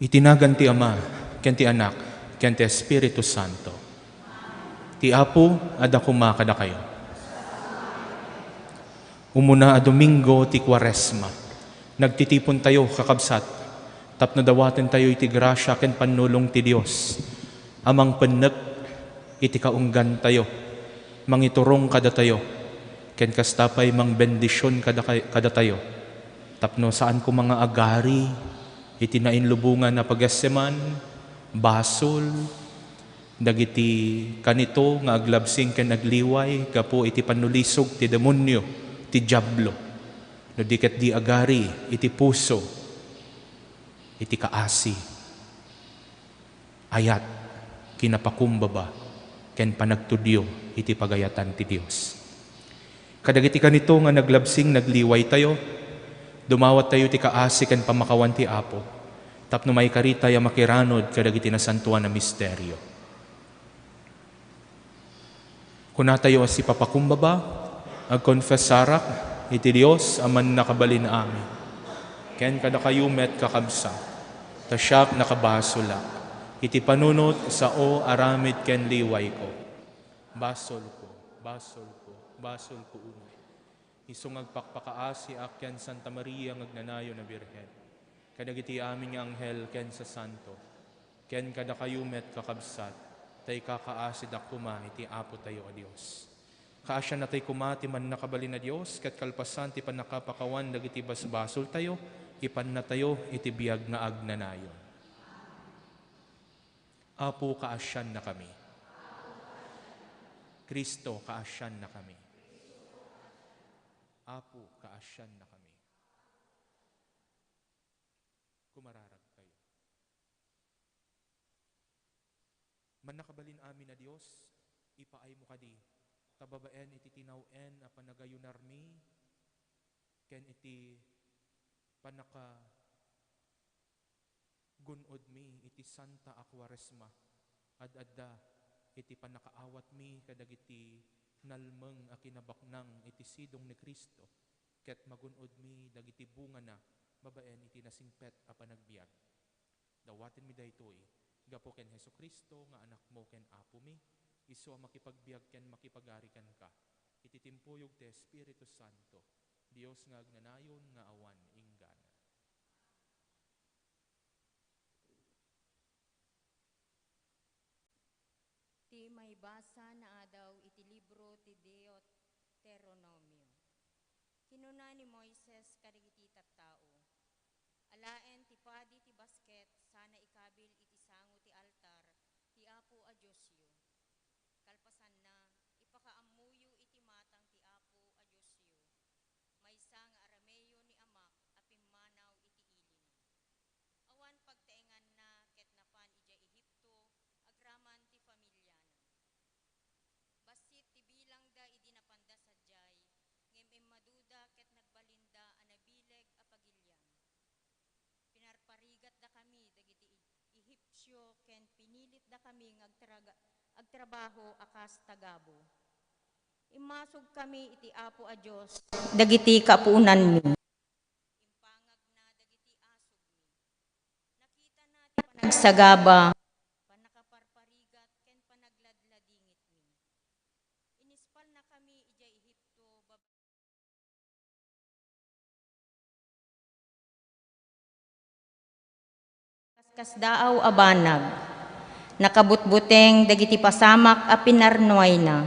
Itinagan ti Ama, ken ti Anak, ken ti Espiritu Santo. Ti Apo, adakuma kada kayo. Umuna a Domingo ti Kwaresma. Nagtitipon tayo kakabsat. Tapno dawaten tayo iti grasya ken panulong ti Dios. Amang pennek iti kaunggan tayo. Mangiturong kada tayo. Ken kastapay mang bendisyon kada tayo. Tapno saan ko mga agari, iti nainlubungan na pagaseman, basol, dagiti kanito nga aglabsing ken nagliway, kapo iti panulisog ti demonyo, ti diablo. No diket di agari, iti puso, iti kaasi, ayat, kinapakumbaba, ken panagtudyo, iti pagayatan ti Dios. Kadagiti kanito nga naglabsing nagliway tayo, dumawat tayo ti kaasi ken pamakawan ti Apo. Tapno may karita ya makiranod kadagiti nasantuan na misteryo. Kuna tayo si papakumbaba, agkonfesarak, iti Dios aman nakabalin amin. Ken kada kayo met kakabsa, tasyak nakabasolak, iti panunot sa o aramid ken liway ko. Basol ko, basol ko, basol ko umay. Isong agpakpakaasi akyan Santa Maria ngagnanayo na Birhen. Kadagiti amin nga anghel ken sa santo. Ken kada kayo met kakabsat, tay kakaasid akuma iti Apo tayo a Dios. Kaasya na tay kumati man nakabalin na Dios, ket kalpasan ti panakapakawan dagiti basbasol tayo, ipan na tayo iti biag nga agnanayon. Apo kaasyan na kami. Kristo kaasyan na kami. Apo, kaasyan na kami. Kumararag kayo. Man nakabalin amin na Diyos, ipaay mo kadi, tababaen iti tinawen a panagayunarmi, ken iti panaka gunod mi iti Santa Aquaresma, ad-adda iti panakaawat mi kadagiti nalmeng a kinabaknang iti sidong ni Kristo, ket magunod mi dagiti bunga na babaen iti nasingpet a panagbiag. Dawaten mi daytoy, gapo ken Hesu Kristo nga anak mo ken Apo mi, isu a makipagbiag ken makipagarikan ka. Iti timpuyog ti Espiritu Santo, Dios nga agnanayon nga awan inggana. Ti may basa na adaw iti libro ti Deuteronomio. Kinuna ni Moises kadagiti tattao. Alaen ti padi ti basket sana ikabil iti sango ti altar ti Apo a Diyosyo. Kalpasan na ipakaammuyo iti matang ti Apo a Diyosyo. Maysa nga arameyo ni amak a pimmanaw iti ilina. Awan pagtaengan na ket napan ija Ehipto agraman ti familiana. Basit ti bilang da idi napanda sadyay, ngem immaduda ket nagbalinda a nabileg a pagilyan. Pinarparigat da kami dagiti Ehipsyo ken pinilit da kami agtrabaho akas tagabo. Imasog kami iti Apo a Dios dagiti kapuunan mi. Impangag na dagiti asog mi. Nakita na ti panagsagaba, panakaparparigat ken panagladladingit mi. Inispal na kami ija Ehipto kasdaaw a banag. Nakabutbuteng dagiti pasamak a pinarnuay na.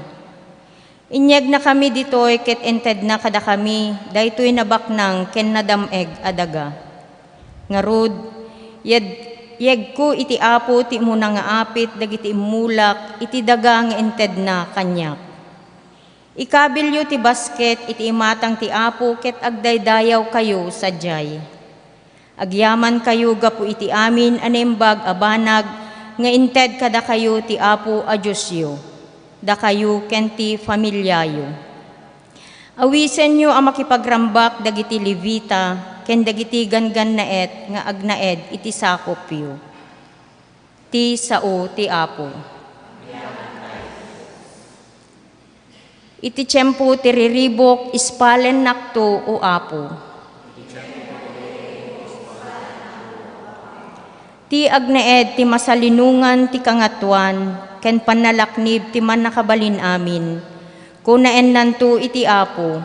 Inyeg na kami ditoy ket ented na kada kami daytoy nabaknang ken nadameg adaga. Ngarud, yeg ko iti Apo ti muna nga apit dagiti imulak iti daga nga ented na kanyak. Ikabilyo ti basket iti imatang ti Apo ket agdaydayaw kayo sadyay. Agyaman kayo gapu iti amin animbag a banag nga inted kada kayo ti Apo a Diyosyo, da kayo ken ti familyayo. Awisen nyo ang makipagrambak dagiti Levita ken dagiti gangan naet nga agnaed iti sakopyo. Ti sao ti Apo. Iti tiyempo ti riribok ispalen nakto o Apo. Ti agnaed ti masalinungan ti kangatuan, ken panalaknib ti man nakabalin amin. Kunaen nanto iti Apo,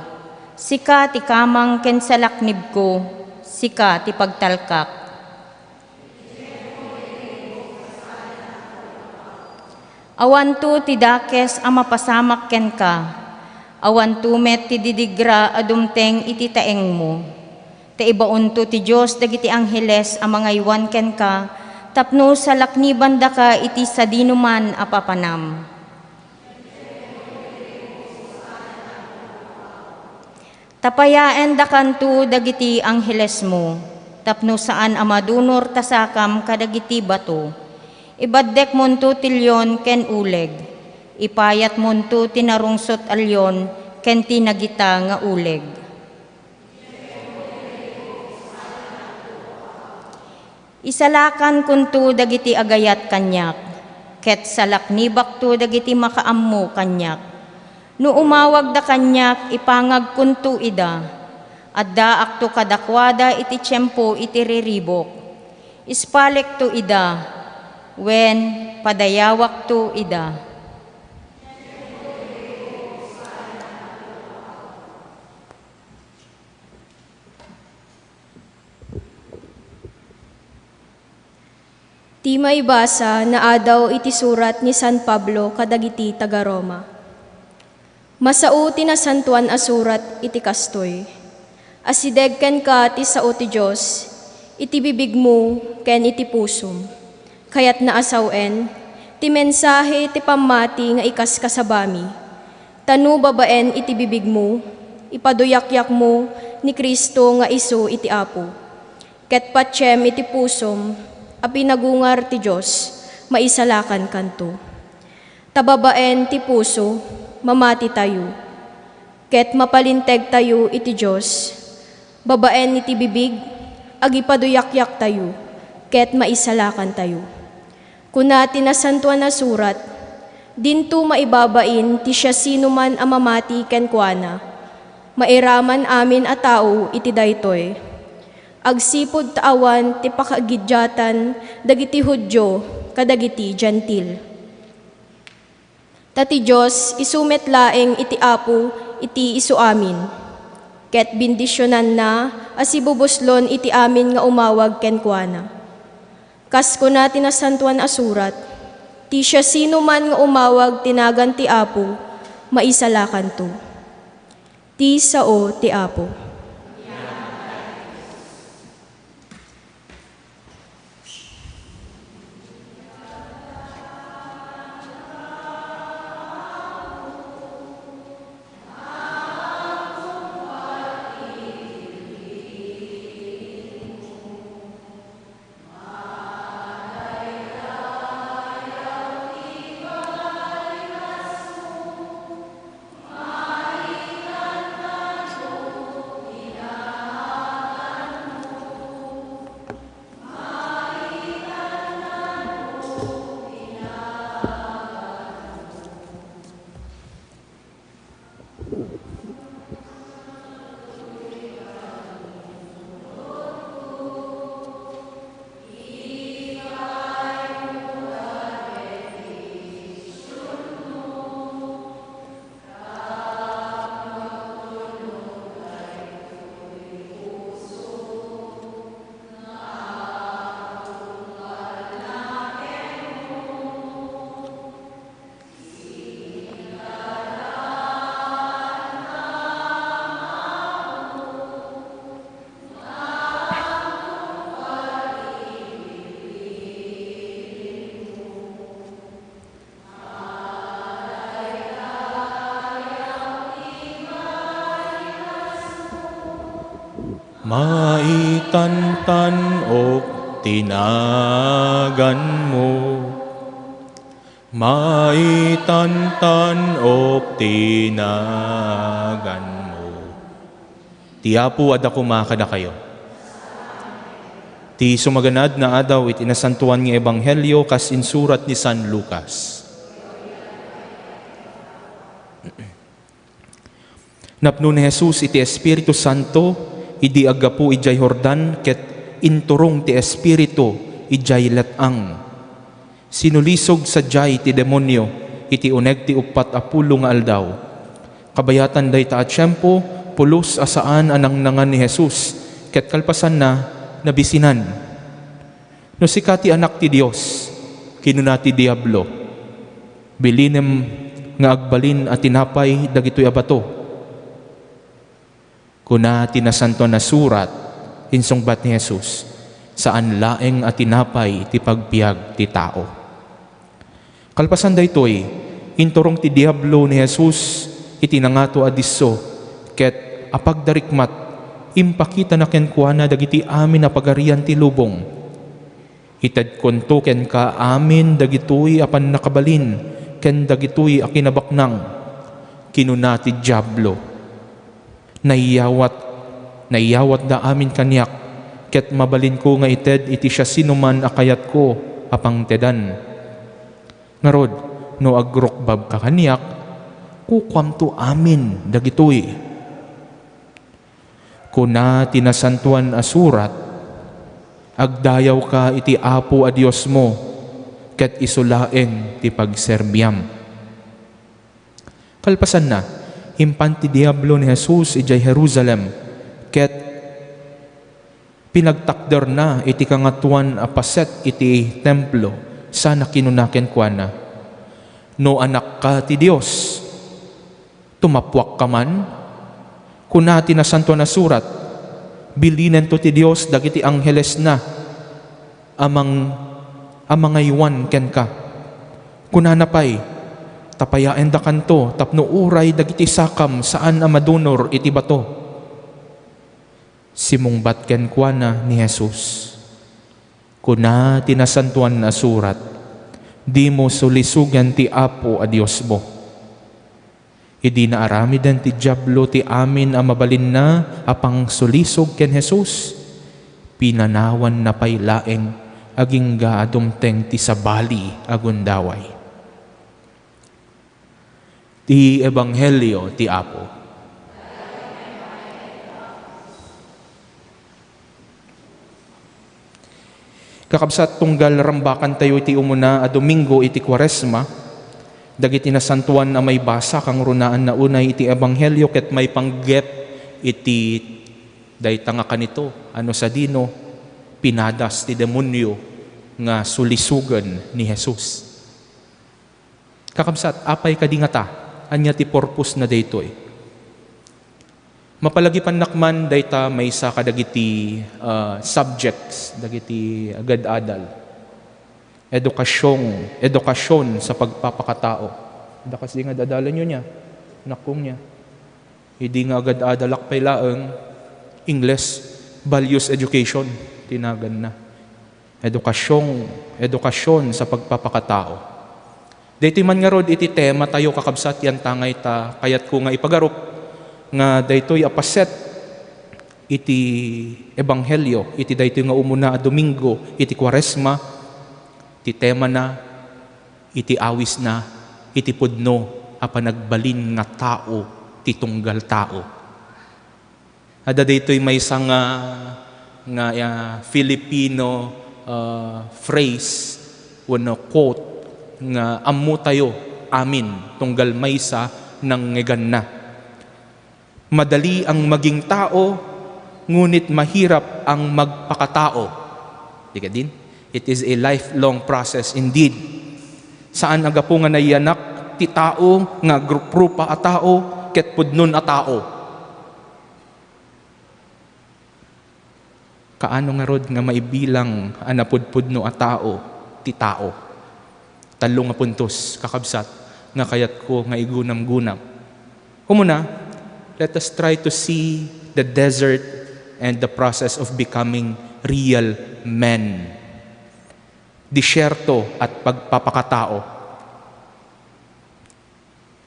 sika ti kamang ken salaknib ko, sika ti pagtalkak. Awanto ti dakes a mapasamak ken ka, awanto met ti didigra a dumteng iti taeng mo. Ti ibaonto ti Diyos dagiti angheles a mangaywan ken ka, tapno sa lakniban da ka iti sadinuman a papanam. Tapayaen da kanto dagiti angheles mo, tapno saan a madunor tasakam kadagiti bato. Ibaddek monto tilyon ken uleg, ipayat monto tinarungsot alyon ken tinagita nga uleg. Isalakan kunto dagiti agayat kanyak, ket salaknibak to dagiti makaammo kanyak. No umawag da kanyak, ipangag kunto ida, adda akto kadakwada iti tiyempo iti riribok. Ispalek to ida, wen padayawak to ida. Ti may basa na adaw iti surat ni San Pablo kadagiti taga Roma. Masao ti nasantuan a surat iti kastoy. Asideg ken ka ti sao ti Dios, iti bibig mo ken iti pusom. Kayat naasawen, ti mensahe ti pamati nga ikas kasabami. Tanu babaen iti bibig mo, ipaduyakyak mo ni Kristo nga isu iti Apo. Ket patsem iti pusom, a pinagungar ti Diyos, maisalakan kanto. Tababaen ti puso, mamati tayo. Ket mapalinteg tayo iti Diyos, babaen iti bibig, agipaduyakyak tayo, ket maisalakan tayo. Kuna tinasantuan na surat, dinto maibabain ti siya sino man amamati ken kuana. Mairaman amin a tao iti daytoy. Agsipod taawan ti pakagidyatan dagiti Hudyo kadagiti Gentil. Tati Diyos isumet laeng iti Apo iti isu amin. Ket bindisyonan na asibubuslon iti amin nga umawag ken kuana. Kas ko na tinasantuan a surat, ti siya sino man nga umawag tinagan ti Apo, maisalakan to. Ti sao ti Apo. Maitantan o tinagan mo, maitantan o tinagan mo. Ti Apo adda kumakada kayo. Ti sumaganad na adaw iti nasantuan nga ebanghelyo kas insurat ni San Lucas. Napno ni Jesus iti Espiritu Santo, idi agapu ijay Jordan ket inturong ti Espiritu ijay letang. Sinulisog sa jay ti demonyo, iti uneg ti 40 nga aldaw. Kabayatan day ta at tiyempo, pulos asaan anang nangan ni Jesus, ket kalpasan na nabisinan. No sika ti anak ti Dios, kinuna ti Diablo, bilinem nga agbalin at tinapay dagitoy abato. Kuna tinasanto na surat, insungbat ni Jesus, saan laeng at tinapay ti pagbiag ti tao. Kalpasan daytoy, inturong ti Diablo ni Jesus, itinangato adiso, ket apagdarikmat, impakita na kenkwana dagiti amin na pagarian ti lubong. Ited konto ken ka amin dagitoy apan nakabalin, ken dagitoy akinabaknang, kinuna ti Diablo. Naiyawat da amin kanyak, ket mabalin ko nga ited iti siya sinuman akayat ko apang tedan. Ngarod, no agrokbab ka kanyak, kukwamto amin dagitoy. Kuna tinasantuan asurat, agdayaw ka iti apo a Dios mo, ket isulaeng ti pagserbiam. Kalpasan na, himpan ti Diablo ni Jesus ijay Jerusalem, ket pinagtakder na iti kangatuan apaset iti templo, sana kinunaken kuana. No anak ka ti Dios, tumapwak ka man, kuna tinasanto na surat, bilinen to ti Dios dagiti angheles na, amangaywan ken ka. Kuna napay, tapayaen da kanto, tapno uray dagiti sakam saan amadunor iti bato. Simungbat ken kuana ni Jesus, kuna tinasantuan na surat, di mo sulisugan ti apo a Dios mo. Idi na aramiden ti Diablo ti amin a mabalin na apang sulisog ken Jesus, pinanawan na pay laeng aging gaadumteng ti sabali agundaway. Ti Ebanghelyo ti Apo. Kakabsat tunggal rambakan tayo iti umuna a Domingo iti Kwaresma, dagiti nasantuan na may basa kang runaan na unay iti Ebanghelyo ket may panggep iti dayta nga kanito, ano sa dino, pinadas ti demonyo nga sulisugan ni Jesus. Kakabsat, apay kadingata, anya ti purpose na daytoy. Mapalagipan nakman dayta may sa kadagiti subjects, dagiti agad-adal. Edukasyon sa pagpapakatao. Dakas di nga dadalan nyo niya, nakong niya. Hindi nga agad-adalak pay laeng English, values education, tinagan na. Edukasyon sa pagpapakatao. Dito man nga rod iti tema tayo kakabsat yan tangay ta kayat ko nga ipagarup nga daytoy apaset iti Ebanghelyo, iti daytoy nga umuna a Domingo, iti Kwaresma, iti tema na, iti awis na, iti pudno, apan nagbalin nga tao, ti tunggal tao. Ada daytoy may isang nga Filipino phrase, wano quote, nga ammo tayo, amin, tunggal maysa nang ngegan na. Madali ang maging tao, ngunit mahirap ang magpakatao. Di ka din? It is a lifelong process indeed. Saan agapo nga nayanak ti tao, nga grupa a tao, ket pudnon a tao. Kaano nga rod nga maibilang anapudpudno a tao, ti tao. Talong nga puntos, kakabsat, nga kayat ko nga igunam-gunam. Umuna, let us try to see the desert and the process of becoming real men. Disyerto at pagpapakatao.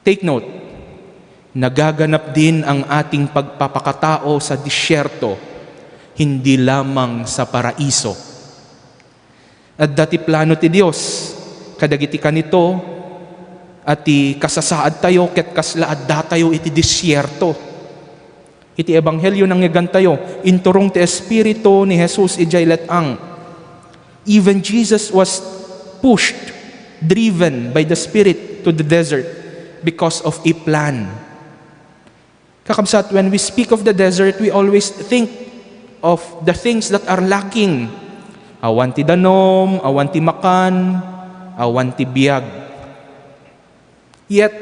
Take note, nagaganap din ang ating pagpapakatao sa disyerto, hindi lamang sa paraiso. At dati plano ti Dios, kadagiti kanito, at kasasaad tayo, ket kaslaad da tayo iti disyerto. Iti Ebanghelyo nang ngegan tayo, inturong ti Espiritu ni Jesus ijay letang. Even Jesus was pushed, driven by the Spirit to the desert because of a plan. Kakabsat, when we speak of the desert, we always think of the things that are lacking. Awan ti danom, awan ti makan, awan ti biyag. Yet,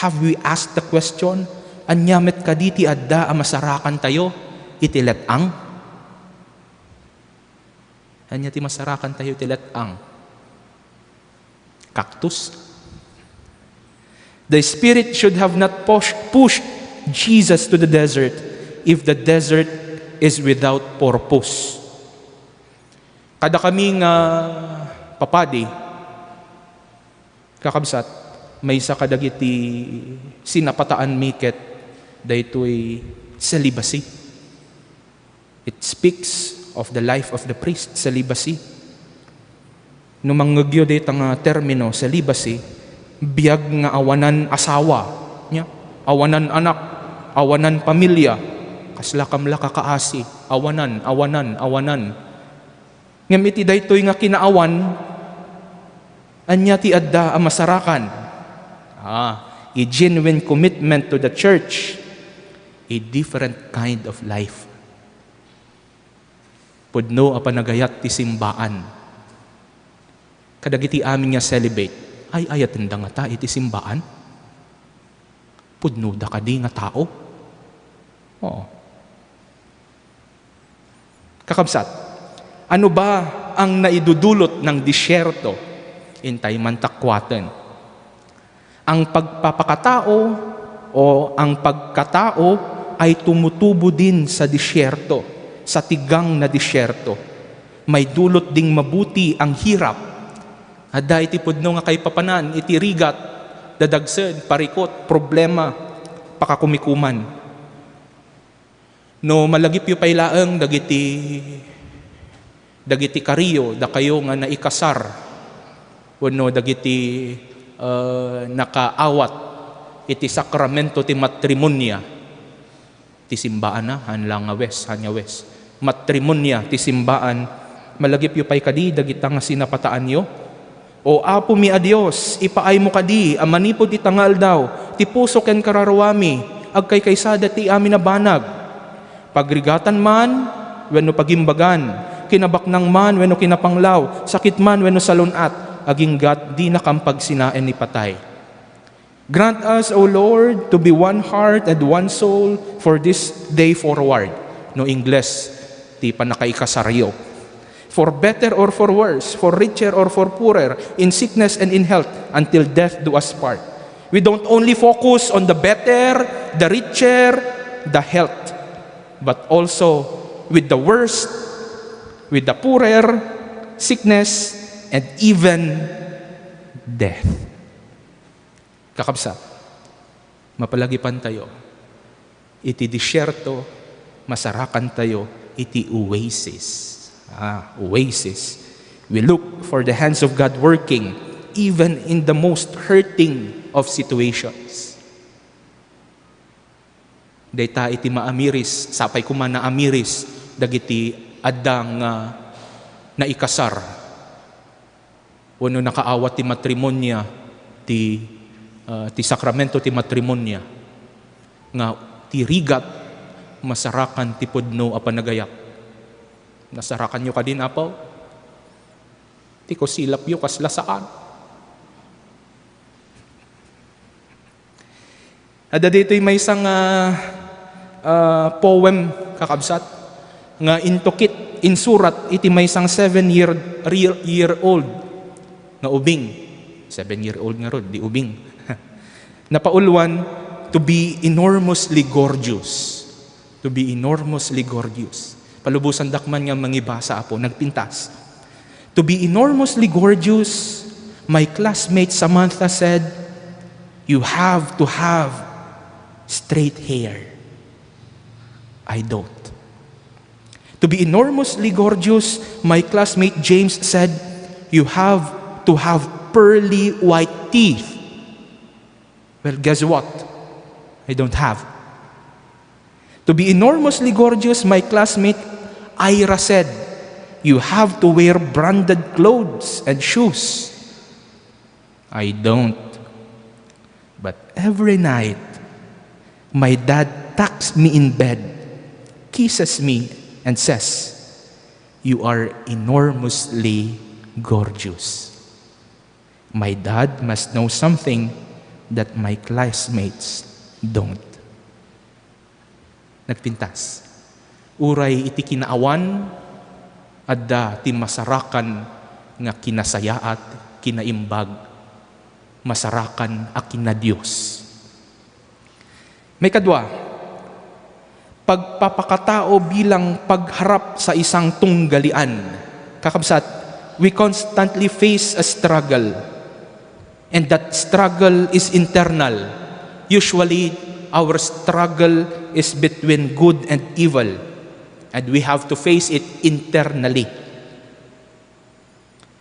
have we asked the question, anyamet kaditi adda a masarakan tayo, itilet ang? Anya ti masarakan tayo, itilet ang? Cactus? The Spirit should have not pushed Jesus to the desert if the desert is without purpose. Kada kaming papadi, kakabsat, may sa kadagiti sinapataan miket daytoy celibacy. It speaks of the life of the priest, celibacy. No manggagyo dito nga termino, celibacy, biyag nga awanan asawa, nya? Awanan anak, awanan pamilya, kasla kamla kakaasi, awanan. Ngamiti daytoy nga kinaawan, anya ti adda ang masarakan. A genuine commitment to the church, a different kind of life. Pudno a panagayat ti simbaan. Kadagiti amin nga celibate, ay ayatenda nga ta iti simbaan. Pudno da kadi nga tao. Oo. Kakabsat, ano ba ang naidudulot ng disyerto? Intay man takwaten. Ang pagpapakatao o ang pagkatao ay tumutubo din sa disyerto, sa tigang na disyerto. May dulot ding mabuti ang hirap. Ada iti pudno nga kay papanan, iti rigat, dadagsed, parikot, problema, pakakumikuman. No malagip yu paylaeng dagiti kariyo, da kayo nga naikasar, no dagiti nakaawat, iti sakramento ti matrimonya, ti simbaan na, hanya wes. Matrimonya, ti simbaan, malagip yu pay kadi, dagita nga sinapataan yo. O apo mi a Dios, ipaay mo kadi, amanipod itangal daw, ti puso ken kararawami, agkay kaysada ti amin na banag. Pagrigatan man, wenno pagimbagan, kinabaknang man, wenno kinapanglaw, sakit man, wenno salunat, aginggat di nakampag sinaen ni patay. Grant us, O Lord, to be one heart and one soul for this day forward. No Ingles, ti panakaikasaryo. For better or for worse, for richer or for poorer, in sickness and in health, until death do us part. We don't only focus on the better, the richer, the health, but also with the worst, with the poorer, sickness, and even death. Kakabsat, mapalagipan tayo, iti disyerto, masarakan tayo, iti oasis. Oasis. We look for the hands of God working even in the most hurting of situations. Dayta iti maamiris, sapay kuman na amiris, dagiti addang naikasar. Wano nakaawat ti matrimonya, ti sakramento ti matrimonya, nga ti rigat, masarakan ti pudno a panagayat. Nasarakan nyo ka din, apaw. Ti ko silap yu kaslasaan. Ada dito'y may isang poem, kakabsat, nga intokit, insurat, iti may isang 7-year-old nga ubing. 7-year-old nga rod, di ubing. Napaulwan, to be enormously gorgeous. To be enormously gorgeous. Palubusan dakman nga mangibasa apo, nagpintas. To be enormously gorgeous, my classmate Samantha said, you have to have straight hair. I don't. To be enormously gorgeous, my classmate James said, you have to have pearly white teeth. Well, guess what? I don't have. To be enormously gorgeous, my classmate Ira said, you have to wear branded clothes and shoes. I don't. But every night, my dad tucks me in bed, kisses me, and says, "You are enormously gorgeous." My dad must know something that my classmates don't. Nagpintas. Uray iti kinaawan, adda ti masarakan nga kinasayaat, kinaimbag, masarakan a kina Dios. May kadwa, pagpapakatao bilang pagharap sa isang tunggalian. Kakabsat, we constantly face a struggle. And that struggle is internal. Usually, our struggle is between good and evil. And we have to face it internally.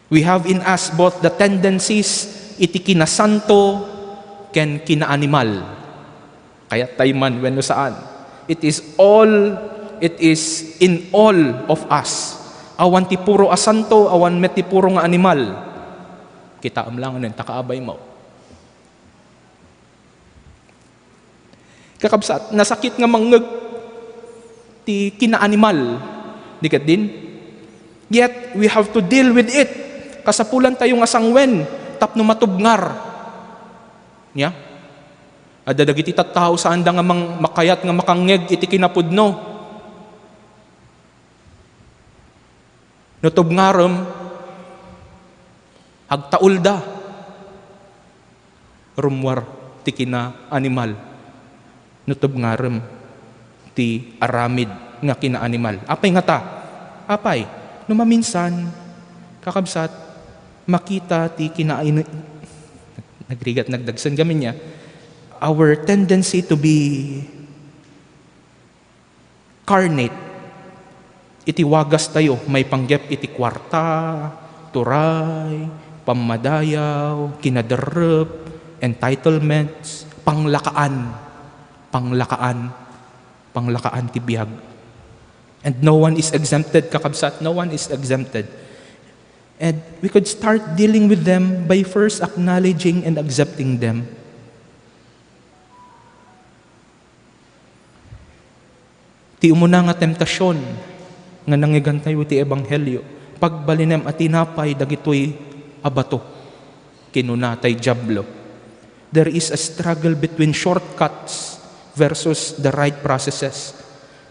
We have in us both the tendencies, iti kinasanto, ken kinaanimal. Kaya tayo man, when saan. It is in all of us. Awan ti puro asanto, awan met ti puro nga animal. Kita lang nun, takaabay mo. Kakabsat, nasakit nga mangeg ti kinaanimal. Dikat din. Yet, we have to deal with it. Kasapulan tayo nga sangwen, tapno matubngar. Yeah? Ada dagiti tattao saan da nga makayat nga makangeg iti kinapudno. Notubngarem, agtaul da. Rumwar ti kina animal. Notubngarem ti aramid nga kina animal. Apay nga ta? Apay, numaminsan, kakabsat, makita ti kina nagrigat nagdagsan gamin niya, our tendency to be carnate. Iti wagas tayo, may panggep iti kwarta, turay, pamadayaw, kinaderep, entitlements, panglakaan ti biyag. And no one is exempted, kakabsat, no one is exempted. And we could start dealing with them by first acknowledging and accepting them. Ti umuna nga temptasyon nga nangigantay ti ebanghelyo, pagbalinem at tinapay dagitoy abato, kinunatay jablo. There is a struggle between shortcuts versus the right processes.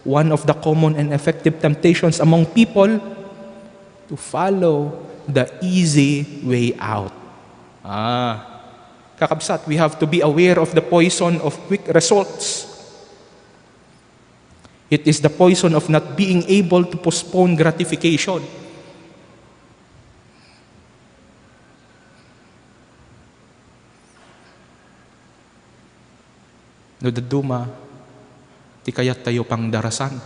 One of the common and effective temptations among people to follow the easy way out. Kakabsat, we have to be aware of the poison of quick results. It is the poison of not being able to postpone gratification. No daduma, ti kayat tayo pang darasan.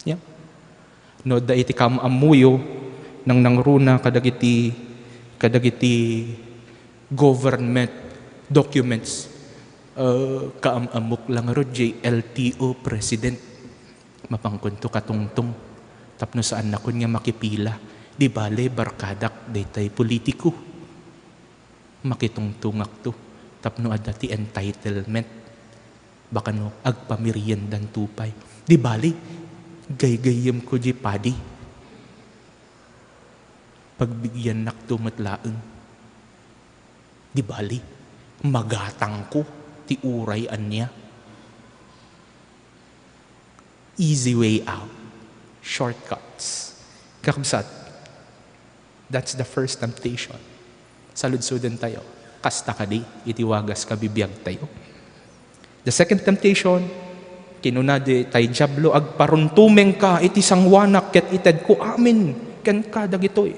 Yeah. No da iti kamamuyo nang nangruna kadagiti government documents. Kaamamok lang ro LTO president. Mapangkunto katungtong tapno saan na kun nga makipila di bale barkadak daytay politiko makitungtungak to tapno adati entitlement baka no agpamiriendan tupay di bale gaygayem ko di padi pagbigyan nak tumatlaeng di bale magatang ko ti uray anya. Easy way out. Shortcuts. Kakabsat, that's the first temptation. Saludsudan tayo. Kasta ka di, itiwagas ka bibiyag tayo. The second temptation, kinunade tay jablo, agparuntumeng ka, iti sangwanak, ket ited ko amin, ken ka dagitoy.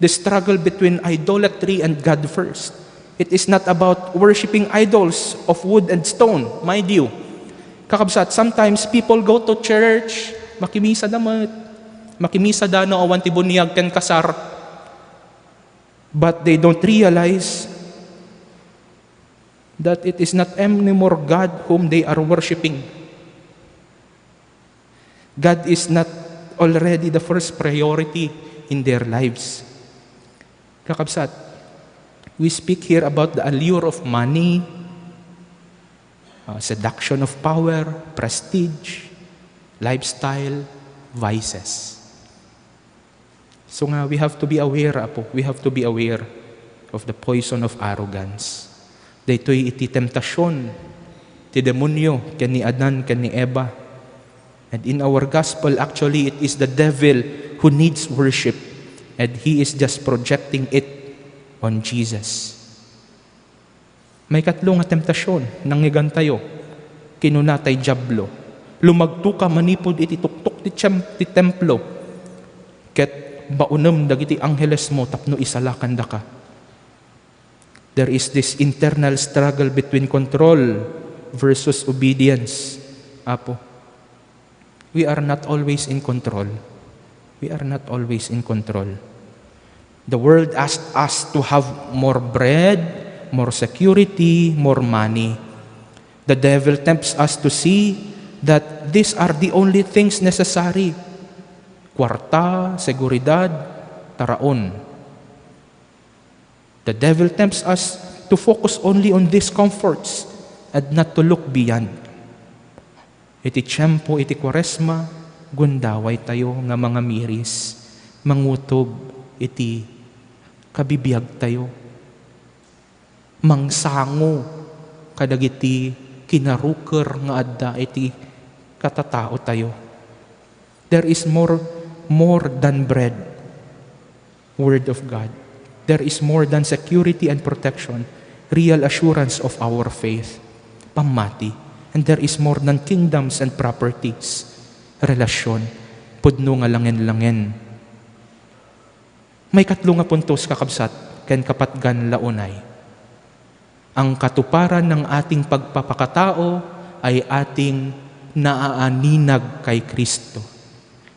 The struggle between idolatry and God first. It is not about worshiping idols of wood and stone, mind you. Kakabsat, sometimes people go to church, makimisa damat, makimisa dano awan ti bunyag ken kasar, but they don't realize that it is not anymore God whom they are worshiping. God is not already the first priority in their lives. Kakabsat, we speak here about the allure of money, seduction of power, prestige, lifestyle, vices. So nga, we have to be aware, Apo. We have to be aware of the poison of arrogance. Daytoy iti temptasyon, ti demonyo, ken ni Adan, ken ni Eva. And in our gospel, actually, it is the devil who needs worship. And he is just projecting it on Jesus. May katlo nga temptasyon, nangyigan tayo, kinunatay Diablo. Lumagto ka manipod iti tuktok ti templo. Ket baunam dagiti angheles mo tapno isalakan da ka. There is this internal struggle between control versus obedience. Apo, we are not always in control. We are not always in control. The world asks us to have more bread, more security, more money. The devil tempts us to see that these are the only things necessary. Kwarta, seguridad, taraon. The devil tempts us to focus only on these comforts and not to look beyond. Iti tiyempo, iti kwaresma, gundaway tayo nga mga miris, mangutob iti kabibiyag tayo. Mangsango kadagiti kinaruker nga adda iti katatao tayo. There is more than bread, Word of God. There is more than security and protection, real assurance of our faith, pamati. And there is more than kingdoms and properties, relasyon, pudno nga langen-langen. May katlo nga puntos kakabsat, ken kapatgan launay. Ang katuparan ng ating pagpapakatao ay ating naaaninag kay Kristo.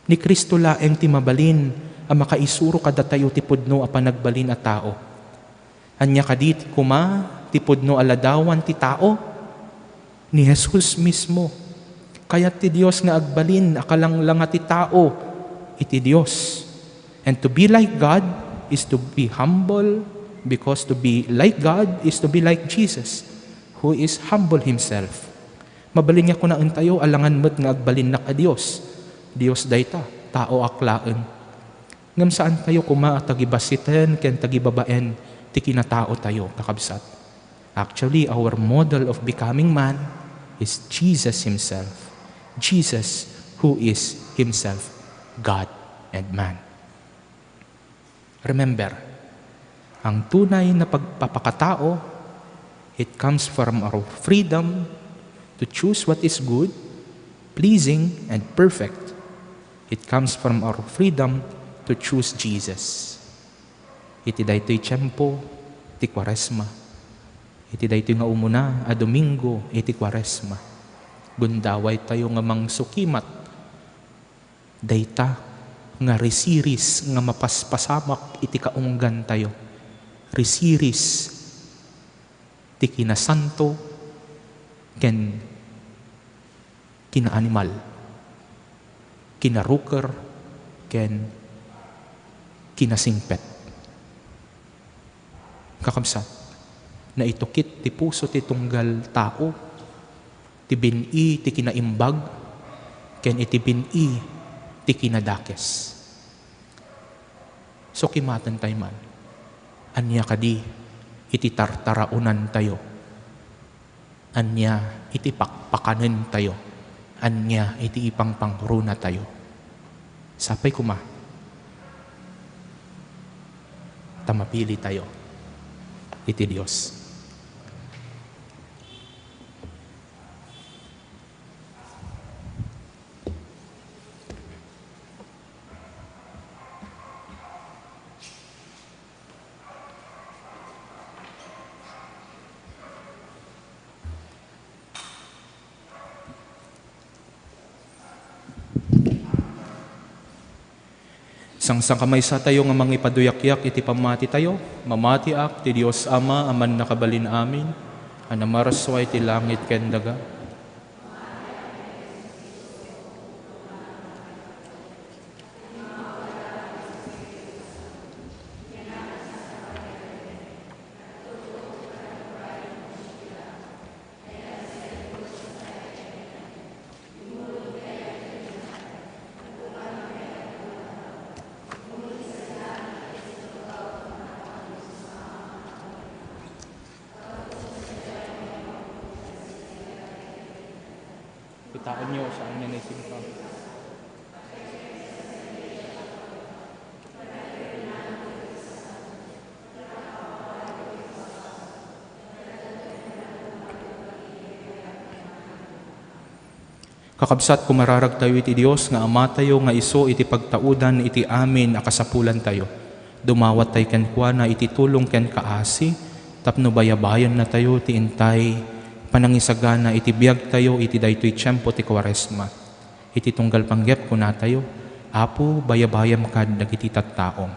Ni Kristo laeng ti mabalin, ang makaisuro kada tayo ti pudno a panagbalin a tao. Anya kadit kuma, ti pudno aladawan ti tao, ni Jesus mismo. Kaya ti Dios nga agbalin, akalang ti tao, iti Dios. And to be like God is to be humble, because to be like God is to be like Jesus, who is humble Himself. Mabalin niya ko na tayo, alangan mo't nga agbalin na ka Dios. Dios dayta, tao aklaan. Ngam saan tayo kuma tagibasiten ken tagibabaen ti kinatao tayo kakabsat. Actually, our model of becoming man is Jesus Himself. Jesus who is Himself God and man. Remember, ang tunay na pagpapakatao, it comes from our freedom to choose what is good, pleasing, and perfect. It comes from our freedom to choose Jesus. Iti daytoy tiyempo, iti kwaresma. Iti daytoy nga umuna, a Domingo, iti kwaresma. Gundaway tayo nga mangsukimat. Dayta nga resiris nga mapaspasamak iti kaunggan tayo. Resiris ti kinasanto ken kinaanimal. Kinaruker ken kinasingpet. Kakabsat, na itukit ti puso ti tunggal tao, ti bini ti kinaimbag, ken iti bini ti kinadakes. So kimatan tayo man, anya kadi iti tartaraunan tayo, anya iti pakpakanen tayo, anya iti ipangpangruna tayo. Sapay kuma, tamapili tayo iti Dios. Sang kamay sa tayo nga mangipaduyak-yak iti pamati tayo, mamatiak ti Dios Ama aman nakabalin amin, anamarasway ti langit ken daga. Kitaan nyo saan niya naisimpa. Kakabsat kumararag tayo iti Dios nga ama tayo nga iso iti pagtaudan iti amin akasapulan tayo. Dumawat tayo ken kuana iti tulong ken kaasi tapno bayabayan na tayo ti intay panangisagana iti biag tayo iti daytoy tiempo ti Kwaresma. Iti tunggal panggep kuna tayo. Apo bayabayam kad dagiti tattaong.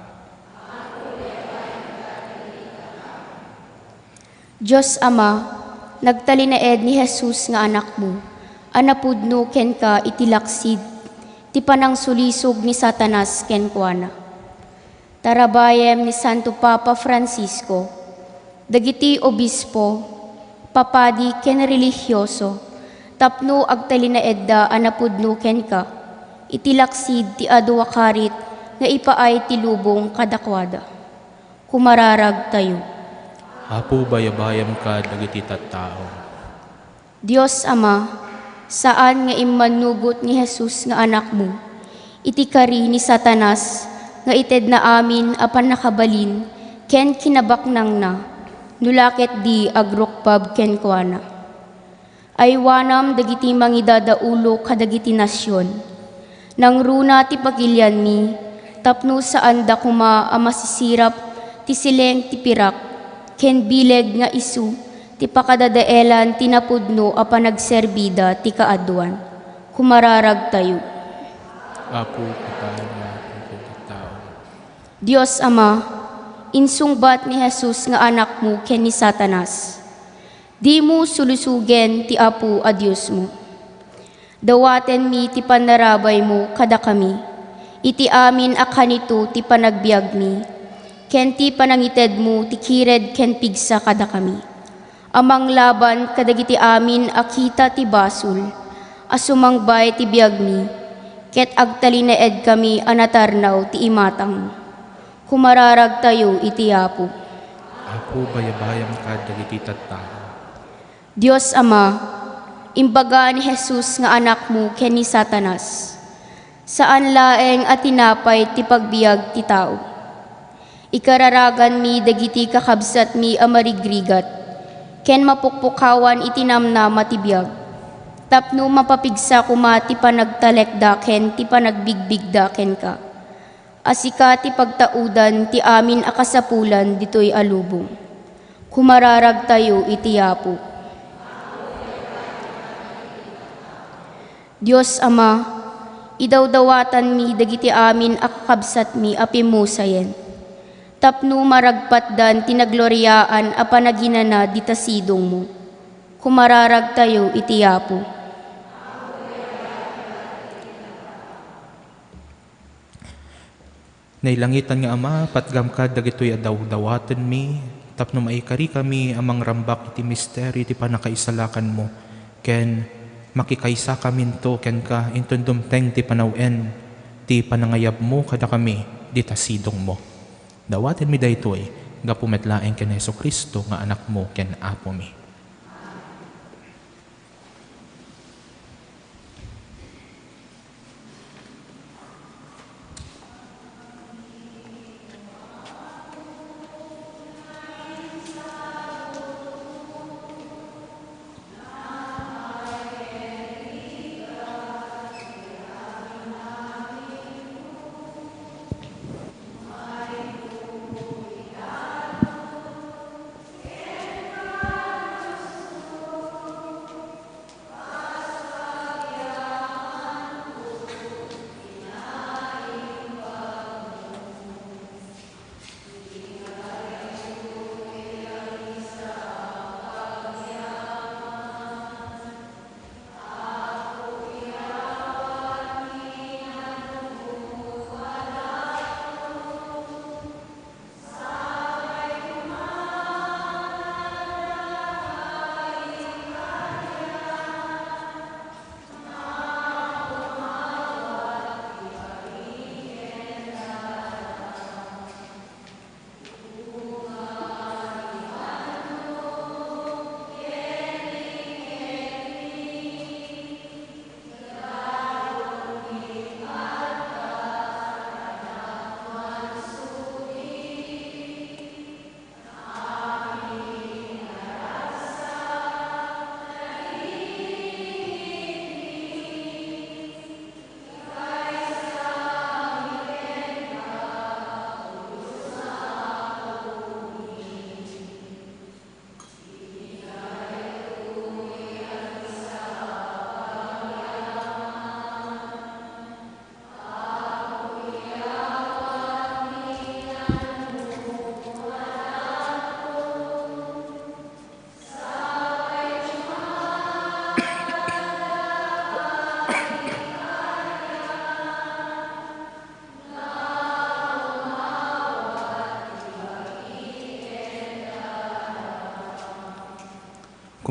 Diyos Ama, nagtalinaed ni Jesus nga anak mo, anapudno ken ka itilaksid, ti panang sulisog ni Satanas ken kuana. Tarabayem ni Santo Papa Francisco, dagiti obispo, papadi ken religyoso, tapno agtalinaed da anapudno ken ka, itilaksid ti adu wakarit nga ipaay ti lubong kadakwada. Kumararag tayo. Apo bayabayam kad dagiti tattaong. Diyos Ama, saan nga immanugot ni Jesus nga anak mo, iti kari ni Satanas, nga ited na amin apan nakabalin, ken kinabaknang na, nulakit di agrukpab ken kuana. Ay wanam dagiti mangidadaulo kadagiti nasyon, nang runa ti pagilyan mi, tapno saan da kuma amasisirap, ti sileng ti pirak, ken bileg nga isu, ti pakadadaelan tinapudno a panagserbida ti kaaduan. Kumararag tayo. Apo kitaan nga iti tao. Diyos Ama, insungbat ni Jesus nga anak mo ken ni Satanas. Di mo sulusugen ti Apo a Diyos mo. Dawaten mi ti panarabay mo kada kami. Iti amin a kanito ti panagbiag mi. Ken ti panangited mo ti kired ken pigsa kada kami. Amang laban kadagiti amin akita ti basul, asumangbay ti biag mi, ket agtalinaed kami anatarnaw ti imatang. Kumararag tayo iti Apo. Apo bayabayam kad dagiti tattao. Diyos Ama, imbaga ni Jesus nga anak mo ken ni Satanas, saan laeng at tinapay ti pagbiag ti tao. Ikararagan mi dagiti kakabsat mi amarigrigat, ken mapukpukawan itinamna matibiyag. Tapno mapapigsa kuma ti panagtalekda ken ti panagbigbigda ken ka. Asika ti pagtaudan ti amin akasapulan ditoy alubong. Kumararag tayo iti Apo. Diyos Ama, idawdawatan mi dagiti amin akakabsat mi apimusayen. Tapno maragpatdan tinagloryaan a panaginana ditasidong mo. Kumararag tayo iti Apo. Nailangitan nga Ama, patgam kad dagitoy adaw-dawatan mi, tapno maikari kami amang rambak iti misteri iti panakaisalakan mo, ken makikaysa kaminto ken ka intundumteng ti panawen, ti panangayab mo kada kami ditasidong mo. Dawaten mi daytoy, gapumetlaeng ken Jesucristo nga anak mo ken Apo mi.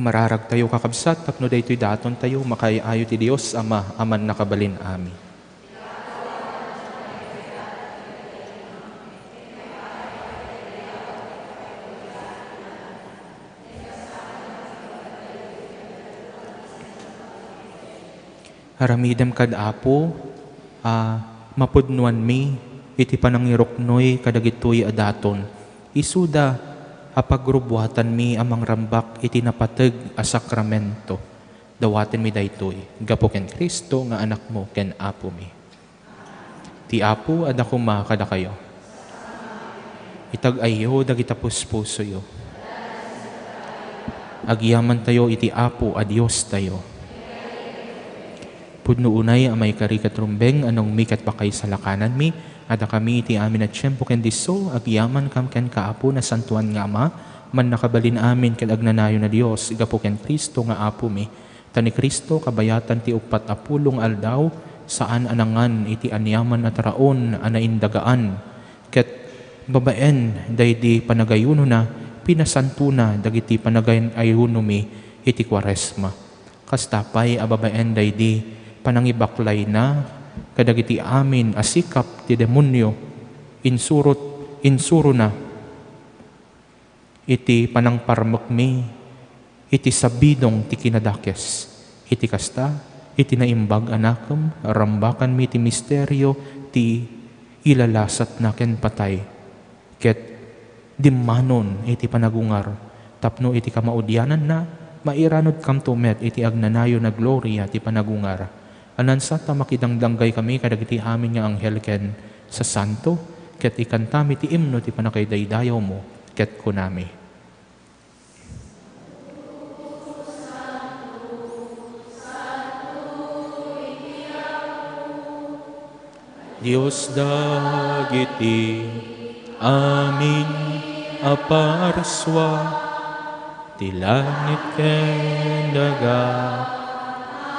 Kumararag tayo kakabsat, tapno daytoy daton tayo, makaayo ti Dios Ama, aman nakabalin amin. Haramidem kad Apo, mapudnuan mi, iti panangiroknoy kadagitoy adaton. Isuda, apagrubuhatan mi amang rambak iti napateg a sakramento. Dawaten mi daytoy, gapo ken Kristo nga anak mo ken Apo mi. Ti Apo adda kuma kada kayo. Itag-ayo dagita puspuso yo. Agyaman tayo iti Apo a Dios tayo. Pudno unay amay karikatrumbeng anong mikat pa kay salakanan mi, ada kami iti amin at siyempo ken diso, agyaman kam ken kaapo na santuan nga Ama, man nakabalin amin ken agnanayo na Dios, igapo ken Kristo nga Apo mi. Tani Kristo kabayatan ti upat apulong aldaw, saan anangan iti anyaman at raon anaindagaan, ket babaen daydi panagayuno na, pinasantuna dagiti panagayon ayuno mi iti Kwaresma. Kastapay ababaen daydi panangibaklay na kadagiti amin asikap ti demonyo insuro na iti panangparmek mi iti sabidong ti kinadakes iti kasta iti naimbag anakem rambakan mi ti misteryo ti ilalasat na ken patay ket dimmanon iti panagungar tapno iti kamaudyanan na mairanod kam tumet iti agnanayo na gloria ti panagungar. Anansa ta makidangdanggay kami kadagiti amin nga anghel ken sa santo, ket ikantami ti imno ti panakaydaydayaw mo, ket kunami. Dios dagiti amin aparswa, ti langit ken daga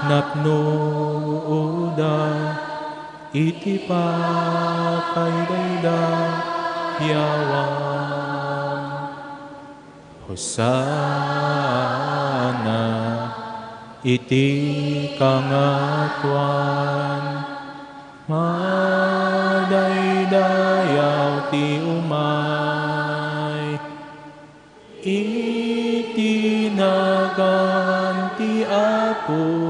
napno uda iti pakaydayda yawan Hosana iti kangatuan madaydayaw ti umay iti naganti Apo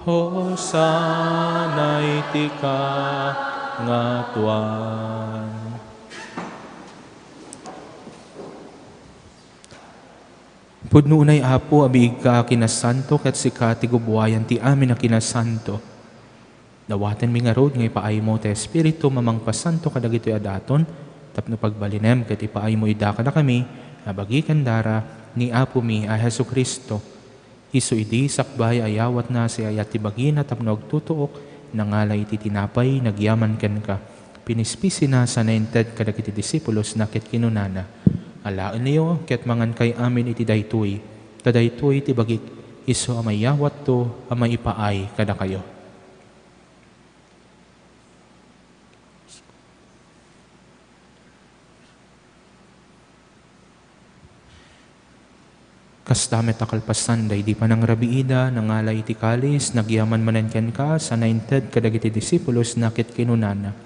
Hosana iti kangatuan. Pudno unay Apo abig ka kinasanto ket sika ti gubuayan ti amin na kinasanto. Dawaten mi nga rod nga ipaay mo ti Espiritu mamangpasanto kadagitoy adaton tapno pagbalinem ket ipaay mo ida kada kami abagi kandara ni Apo mi a Jesucristo. Isu idi sakbay ayawat na si ayat ti bagina tapno agtutuok nangalay ti tinapay nagyaman ken ka. Pinispisi na sa nainted kadagiti disipulos na ket kinunana. Alaan niyo ket mangan kay amin iti daytoy. Kadaytoy ti bagik isu amay yawat to amay ipaay kada kayo. Kasdamet akalpasan day di pa nang rabiida, nangalay iti kalis, nagyaman manen ken ka, sa nainted kadagiti disipulos na ket kinunana.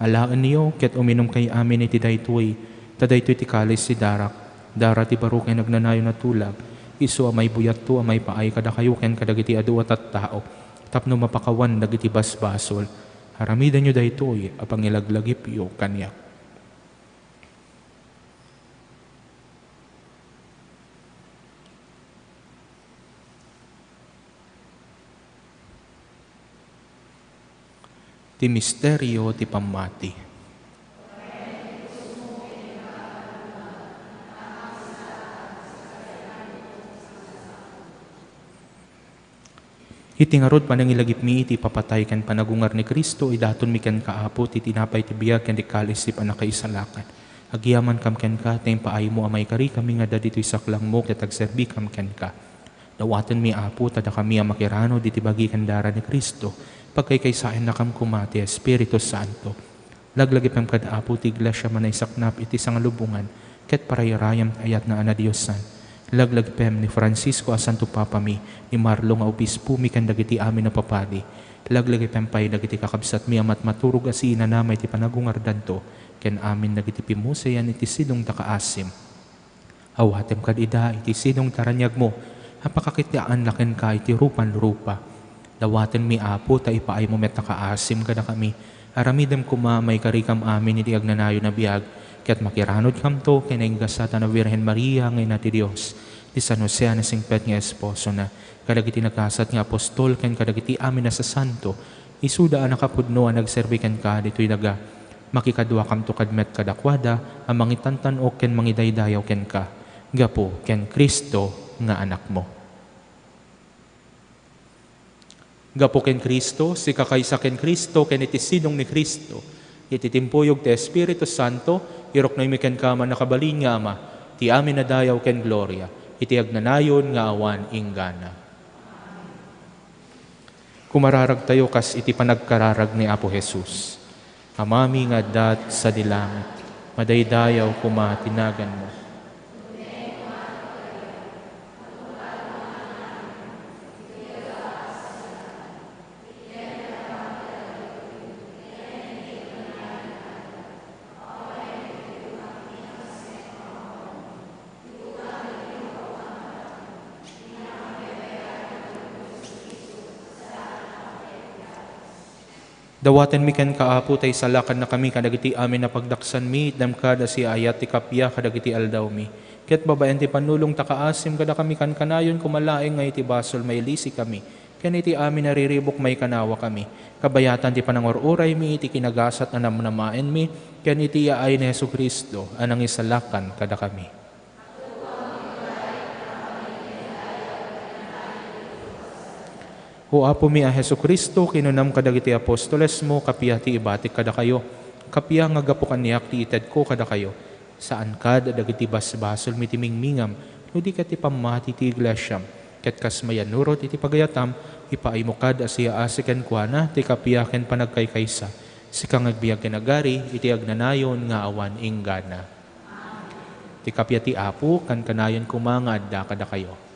Alaan niyo, ket uminom kay amin iti daytoy, tadaytoy iti kalis si darak, dara ti baro ken nagnanayo na tulag, isu amay buyat to, amay paay kada kayo ken kadagiti aduat at tao, tapno mapakawan dagiti basbasol, haramidan nyo daytoy, apang ilaglagip yo kanyak. Ti misteryo ti pamati. Itingarod panangilagip mi iti papatay ken panagungar ni Kristo idaton mi ken kaapo ti tinapay ti biag ken ti kalis ti panakaisalakan. Agyaman kam ken ka tayong paay mo amay kari kami nga dadito'y saklang mo ket agserbi kam ken ka. Dawaten mi Apo tada kami ang makirano diti bagi ken dara ni Kristo. Pagkaysain na kam kumati Espiritu Santo. Laglagip ang kada Apo ti iglesia manay saknap iti sangalubungan ket parayarayam ayat na ana Diosan. Laglag pem ni Francisco a Santo Papa mi, ni Marlo nga obispo mi kan dagiti amin na papadi. Laglag pem pay dagiti kakabsat mi amat maturog asina namay ti panagungardan to, ken amin dagiti pimusayan iti sidong takaasim. Awatem kad ida iti sidong taranyag mo, apakakitaan laken ka iti rupan-rupa. Dawaten mi apo ta ipaay mo met nakaasim kada kami, aramidem kumamay karikam amin iti agnanayo na biag, ket makiranod kam to kinaingasata na Virgen Maria ngay na ti Dios, ti San Jose na singpet nga esposo na, kadagiti nagkasat nga apostol ken kadagiti amin na sa santo, isuda a nakapudno a nagserbi ken ka ditoy daga, makikadwa kam to kadmet kadakwada, a mangitantanok ken mangidaydayaw ken ka, gapo ken Kristo nga anak mo. Gapo ken Kristo, si kakaysa ken Kristo, ken iti sidong ni Kristo, iti timpuyog ti Espiritu Santo, irok na imiken ka man nakabalin nga ama, ti amin na dayaw ken gloria, iti agnanayon nga awan inggana. Kumararag tayo kas iti panagkararag ni Apo Jesus. Amami nga dat sa dilangit, madaydayaw kuma tinagan mo. Dawaten mi ken kaapo tay salakan na kami kadagiti amin na pagdaksan mi, damkada si ayat ti kapya kadagiti aldaw mi. Ket babaen ti panulong takaasim kada kami kan kanayon kumalaeng nga iti basol may lisi kami. Ken iti amin nariribok may kanawa kami. Kabayatan ti panangoruray mi iti kinagasat na namnamaen mi, ken iti yaay ni Jesucristo anang isalakan kada kami. O Apo mi a Jesucristo, kinunam kadagiti apostoles mo, kapya ti ibatik kada kayo. Kapya nga gapukan niyak ti ited ko kada kayo. Saan kad dagiti basbasol mi ti mingmingam, no di kat ipamati ti iglesyam. Ket kas mayanurot iti pagayatam, ipaay mo kad asya asiken kuana, ti kapya ken panagkaykaysa. Sikang agbiag ken agari, iti agnanayon nga awan inggana. Ti kapya ti Apo, kan kanayon kumanga adda kada kayo.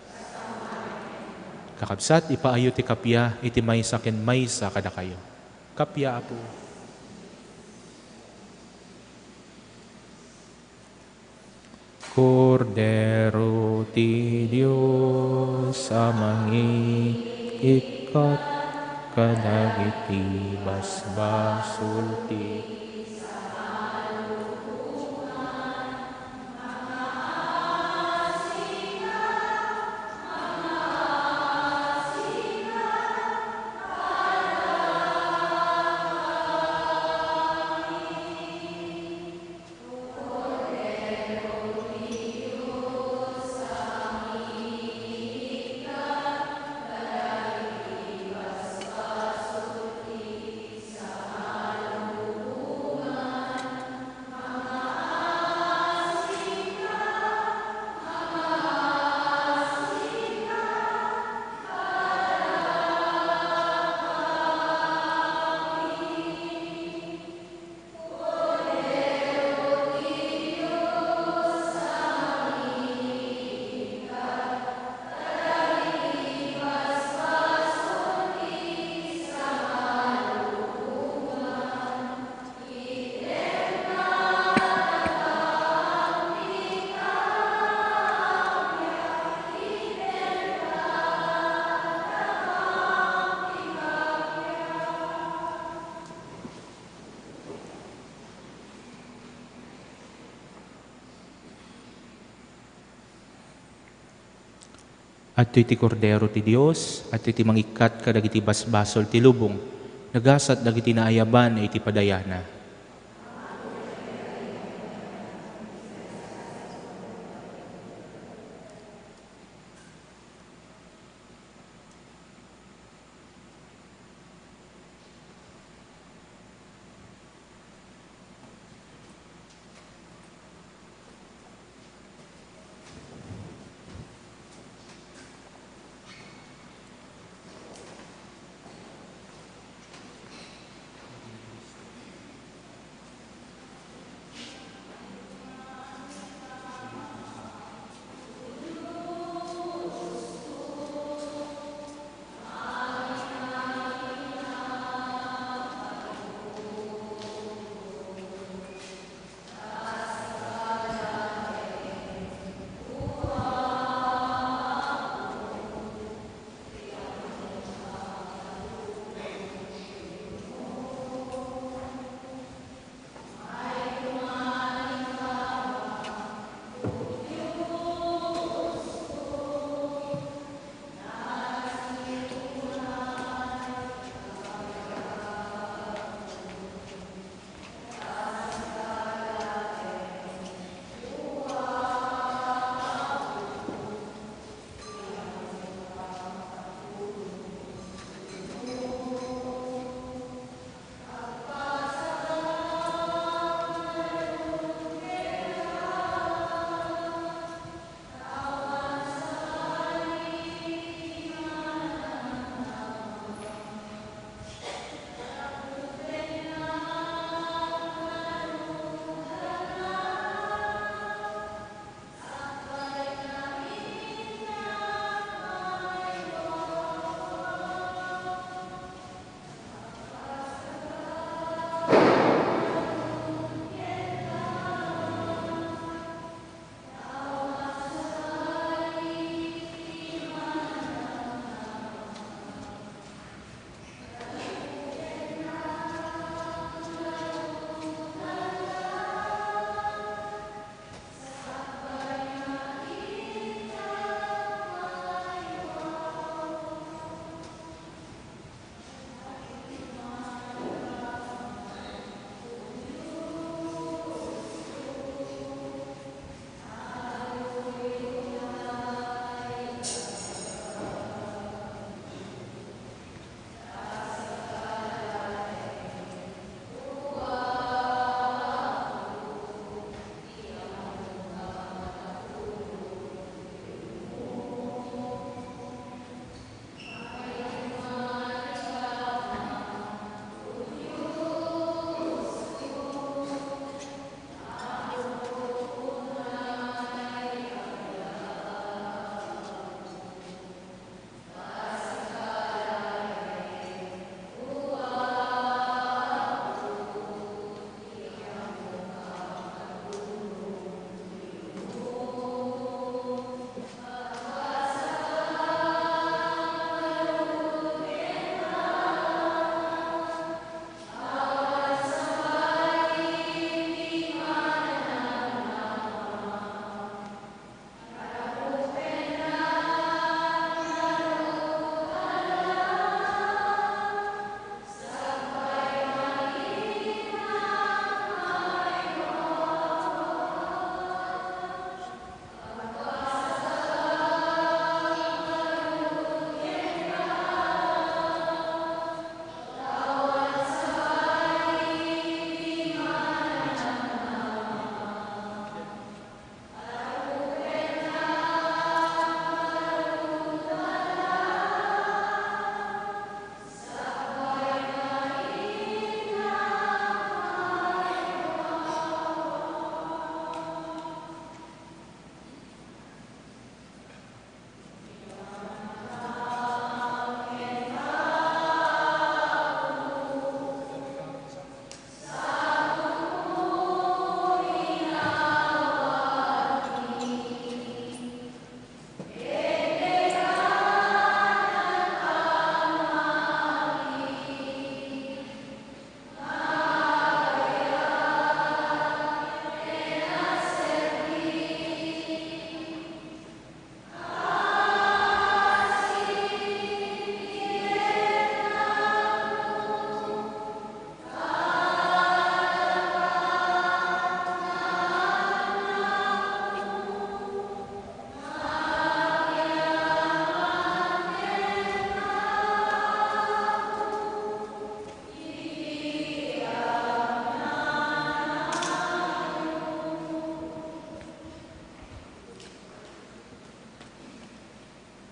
Kakabsat, ipaayo ti kapya, iti maysa ken maysa kada kayo. Kapya, Apo. Kordero ti Diyos, amangi ikat kadagiti basbasol ti at iti kordero ti Dios, at iti mangikat kadagiti basbasol ti lubong, nagasat dagiti naayaban iti padayana.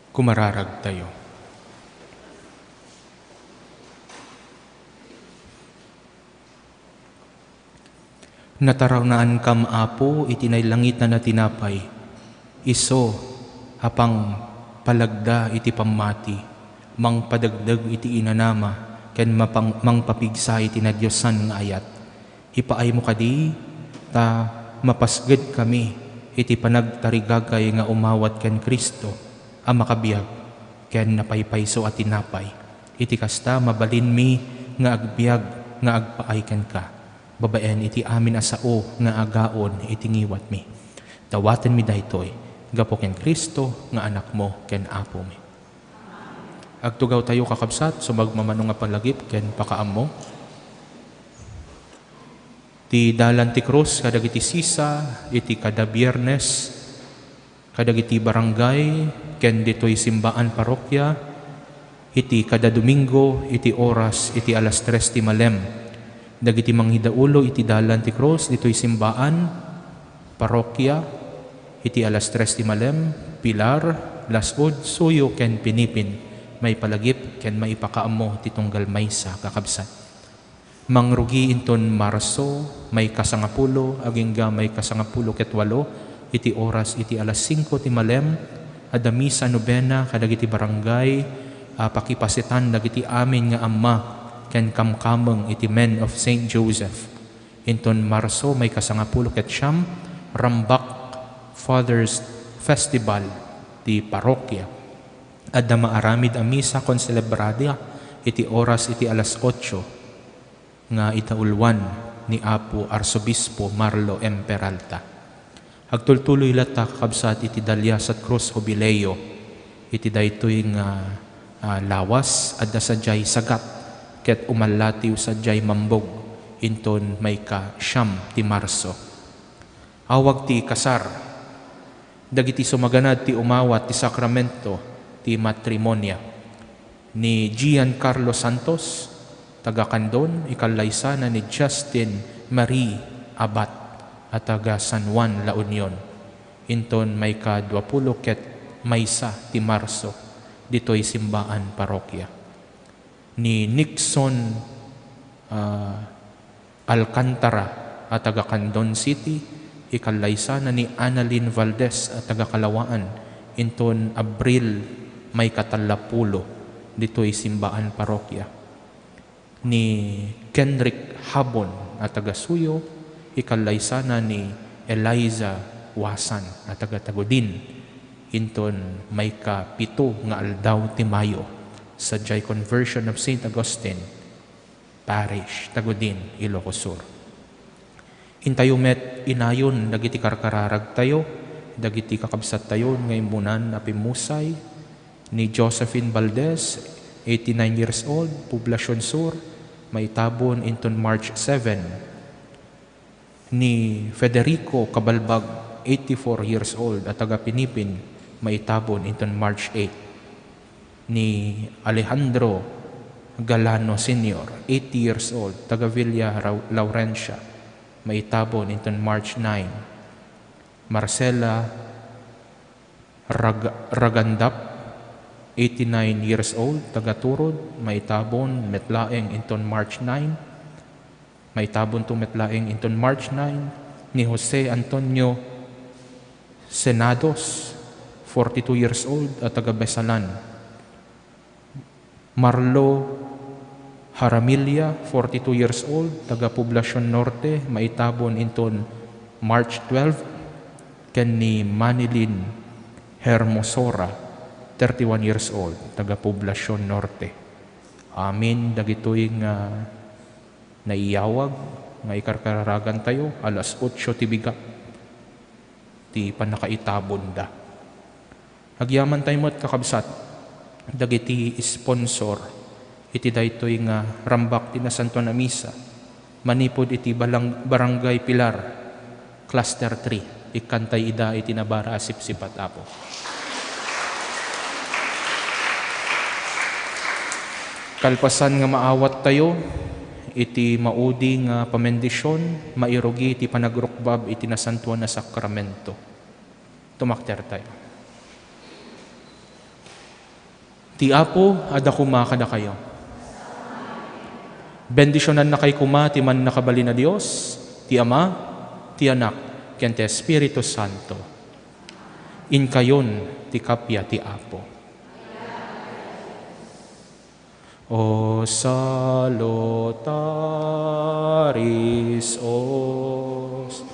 Kumararag tayo. Nataranaan kam apo itinay langit na natinapay, iso apang palagda iti pamati, mang padagdag iti inanama, ken mang papigsa iti na Diyosan nga ayat. Ipaay mo kadi, ta mapasged kami, iti panagtarigagay nga umawat ken Kristo, ang makabiyag, ken napaypayso at tinapay. Iti kasta mabalin mi nga agbiag nga agpaay ken ka. Babaen iti amin asao nga agaon iti ngiwat mi. Dawaten mi daytoy, gapo ken Kristo nga anak mo ken apo mi. Agtugaw tayo kakabsat, sumagmamano nga palagip ken pakaam mo. Ti dalan ti krus kadag iti sisa, iti kada biyernes, kadag iti barangay, ken ditoy simbaan parokya, iti kada Domingo, iti oras, iti alas 3 ti malem. Dagiti manghidaulo iti dalan ti krus, dito'y simbaan, parokya, iti alas 3 ti malem, pilar, lasod, suyo, ken pinipin, may palagip, ken maipakaam mo ti tunggal maysa kakabsat. Mangrugi inton Marso, may kasangapulo, agingga may kasangapulo ket walo, iti oras, iti alas 5 ti malem, adamisa nobena, kadag iti barangay, pakipasitan, dagiti amin nga amma, ken kamkameng iti Men of St. Joseph. Inton Marso may kasangapulo ket siyam, Rambak Father's Festival ti parokya. Adda maaramid a misa kon celebradia iti oras iti alas 8 nga itaulwan ni Apo Arsobispo Marlo M. Peralta. Agtultuloy lata kakabsat iti dalyas at Cruz Jubileo, iti daytoy nga lawas adda sadyay sagat, ket umalatiw sa jay mambog, inton may ka siyam ti Marso. Awag ti kasar, dagiti sumaganad ti umawat ti sakramento ti matrimonya ni Giancarlo Santos, taga Candon, ikalaysa na ni Justin Marie Abad at taga San Juan, La Union. Inton may ka 20 ket maysa ti Marso, dito'y simbaan parokya. Ni Nixon Alcantara at taga Candon City, ikalaysa na ni Annalyn Valdez at taga Kalawaan, inton Abril may katalapulo, dito'y simbaan parokya. Ni Kenrick Habon at taga Suyo, ikalaysa na ni Eliza Wasan at taga Tagudin, inton may kapito nga aldaw ti Mayo, sa Jai Conversion of St. Augustine Parish, Tagudin, Ilocos Sur. Intayo met inayon, dagiti karkararag tayo, dagiti kakabsat tayo, ngayon munan na pimusay, ni Josephine Valdez, 89 years old, Poblacion Sur, may tabon inton March 7. Ni Federico Cabalbag, 84 years old, at taga Pinipin, may tabon inton March 8. Ni Alejandro Galano Sr., 80 years old, taga Villa Laurentia, may tabon inton March 9. Marcela Ragandap, 89 years old, taga Turod, may tabon metlaeng inton March 9. May tabon to metlaeng inton March 9. Ni Jose Antonio Senados, 42 years old, at taga Besalan. Marlo Haramilla, 42 years old, taga Poblacion Norte, maitabon inton March 12. Ken ni Manilin Hermosora, 31 years old, taga Poblacion Norte. Amin, dagitoy nga naiyawag, nga ikarkaragan tayo, alas 8 tibiga, ti panakaitabon da. Agyaman tayo mo't kakabsat, dagiti sponsor iti daytoy nga rambak ti nasanto na misa, manipod iti barangay Pilar, Cluster 3, ikantay ida iti nabara asip-sipat apo. Kalpasan nga maawat tayo, iti maudi nga pamendisyon, mairugi iti panagrukbab iti nasantuan na sakramento. Tumakter tayo. Ti Apo, ada kumakada kayo. Bendisyonan na kay kuma, ti man nakabali na Diyos, ti Ama, ti Anak, ken ti Espiritu Santo. In kayon, ti kapya ti Apo. O salutaris ostia.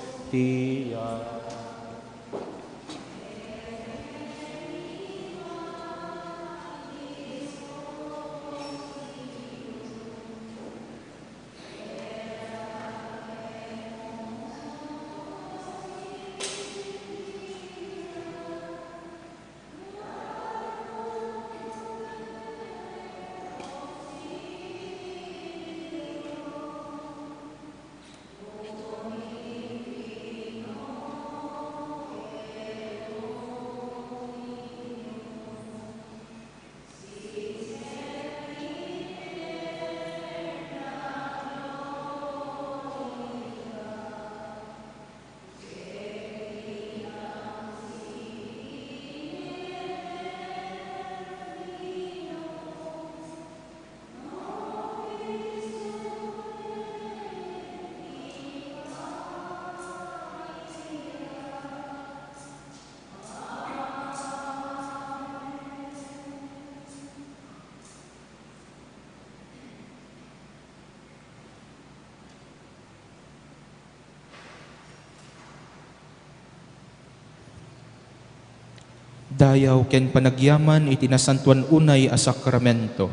Dayaw ken panagyaman iti nasantuan unay a sakramento.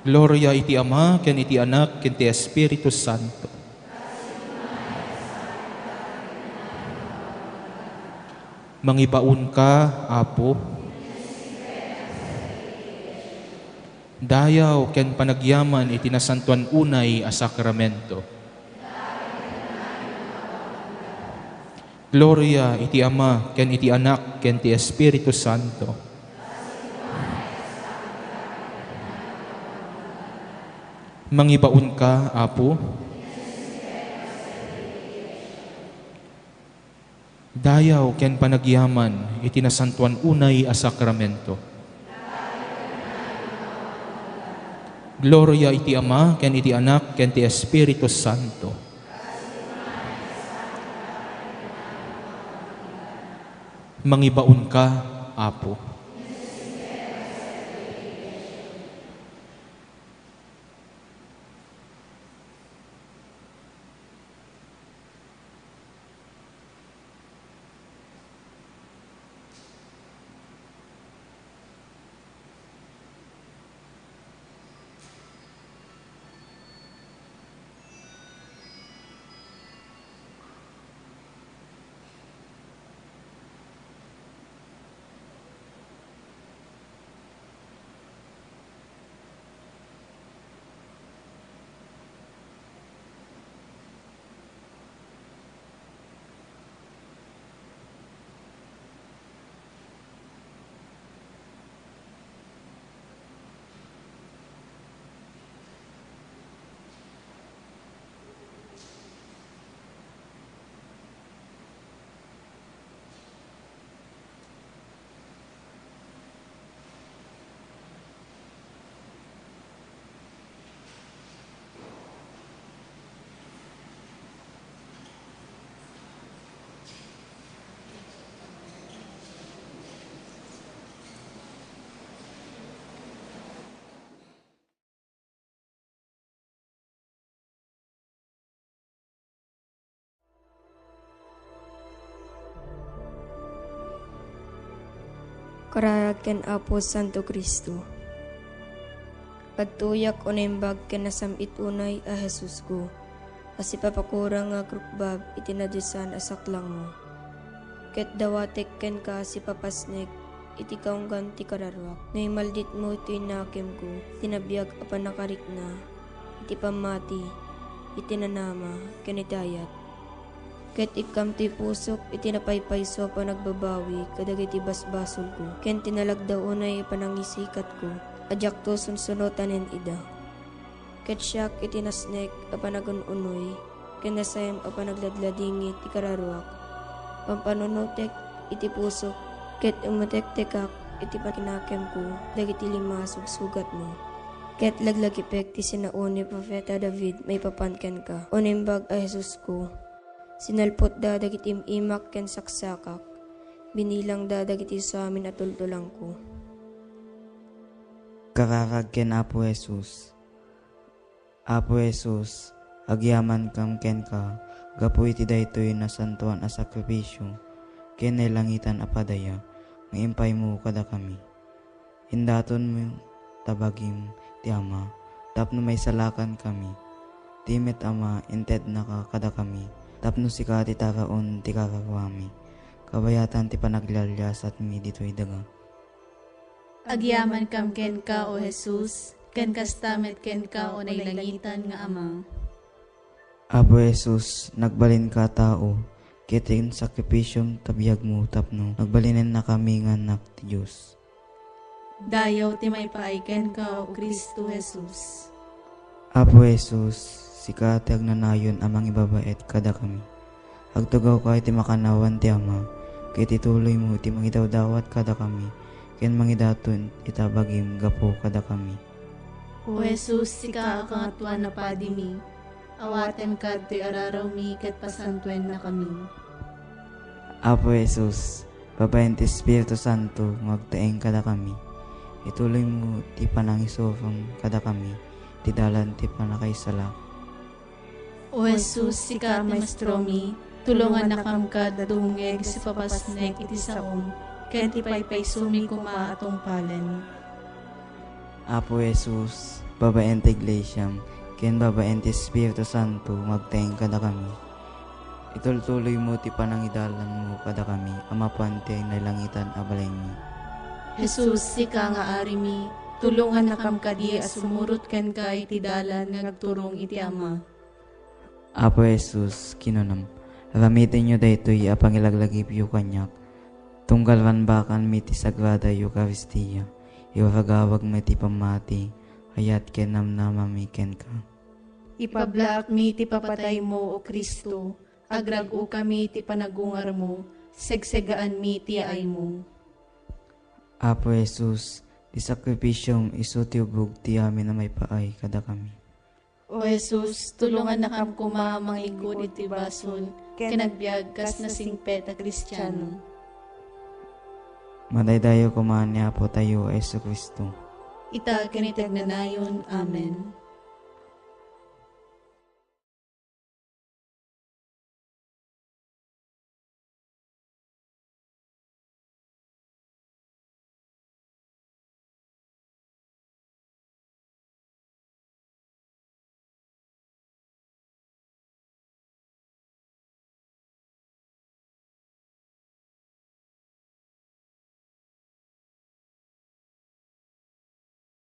Gloria iti Ama ken iti Anak ken iti Espiritu Santo. Mangibaon ka, Apo. Dayaw ken panagyaman iti nasantuan unay a sakramento. Gloria iti Ama ken iti Anak ken iti Espiritu Santo. Mangibaon ka, Apo. Dayaw ken panagyaman iti nasantuan unay a sakramento. Gloria iti Ama ken iti Anak ken iti Espiritu Santo. Mangibaon ka, Apo. Kararag ken Apo Santo Cristo. Pagtuyak o naimbag ken nasamit unay a Jesus ko. Kasi papakurang nga krukbab itinadusan asaklang mo. Ket dawatek ken ka si papasnek iti kaunggan ti kararwak. No maldit mo iti nakem ko, tinabiyag apan nakarik na, iti pamati, iti nanama, ken itayat. Ket ikam ti pusok iti napaypayso pa nagbabawi kadag iti basbasol ko. Ken tinalagdaw unay panangisikat ko. Adyak to sunsunotanen ida. Ket siyak iti nasnek apan nagununoy. Ken nasayam apan nagladladingit ti kararwak. Pampanunutek iti pusok Ket umutek-tekak, iti pakinakem ko, dagiti lima sugat mo. Ket laglag ipek ti sinaon ni Propeta David, may papanken ka. Unimbag a Jesus ko, sinalpot da dagiti imak ken saksakak, binilang da dagiti sa amin at tultulang ko. Kakakag ken Apo Jesus. Apo Jesus, agyaman kam ken ka, gapu iti daytoy na santuan a sakripisyo, ken langitan a padaya, nga impay mo kada kami. Hindaton mo tabagim ti Ama, tapno may salakan kami. Timet Ama, inted na ka kada kami, tapno sika ti takaon ti kakakwami. Kabayatan ti panaglalyas at mi dito'y daga. Agyaman kam ken ka, O Jesus, ken kastamet ken ka, o nailangitan nga Ama. Apo Jesus, nagbalin ka tao, kitin sakripisyong tabiyag mo tapno, nagbalinin na kami nga anak ti Diyos. Dayaw ti may paaiken ka, O Kristo Jesus. Apo Jesus, sika ti agnanayon amang ibabait kada kami. Agtugaw ka iti makanawan ti Ama, kiti tuloy mo ti mangidawdawat kada kami, ken mangidaton itabagim gapo kada kami. O Jesus, sika akangatuan na padimi, awaten ka ti araraw mi ket pasantuen na kami. Apo Jesus, babayan ti Espiritu Santo, magtaeng kada kami. Ituloy mo ti panangisofang kada kami, ti dalan ti panakaisala. O Jesus, sika maestro mi, tulungan na kam ka dadungeg si papasnek iti saom, ken ti paypaysumi kuma atong palen. Apo Jesus, babayan ti Iglesiam, ken babayan ti Espiritu Santo, magtaeng kada kami. Itultuloy mo ti panangidalan mo kada kami, amapan ti nailangitan abalay mi. Jesus, sika nga ari mi, tulungan na kam kadi asumurot ken ka iti dalan nga nagturong iti Ama. Apo Jesus, kinunam, agamitin nyo daytoy apangilaglagip yu kanyak, tunggalwan bakan mi ti Sagrada Eucharistia, iwagawag mi ti pamati, hayat ken namnamami ken ka. Ipablaak mi ti papatay mo, O Kristo, agragu kami ti panagungar mo, segsegaan mi ti ay mo. Apo Jesus, di sakripisyong isu ti ubog ti amin na may paay kada kami. O Jesus, tulungan na kam kuma manglingkod iti basol, kinagbiag kas na singpet a Kristiyano. Madaydayo kumaan ni Apo tayo, Yesu Kristo. Ita kinitag na nayon. Amen.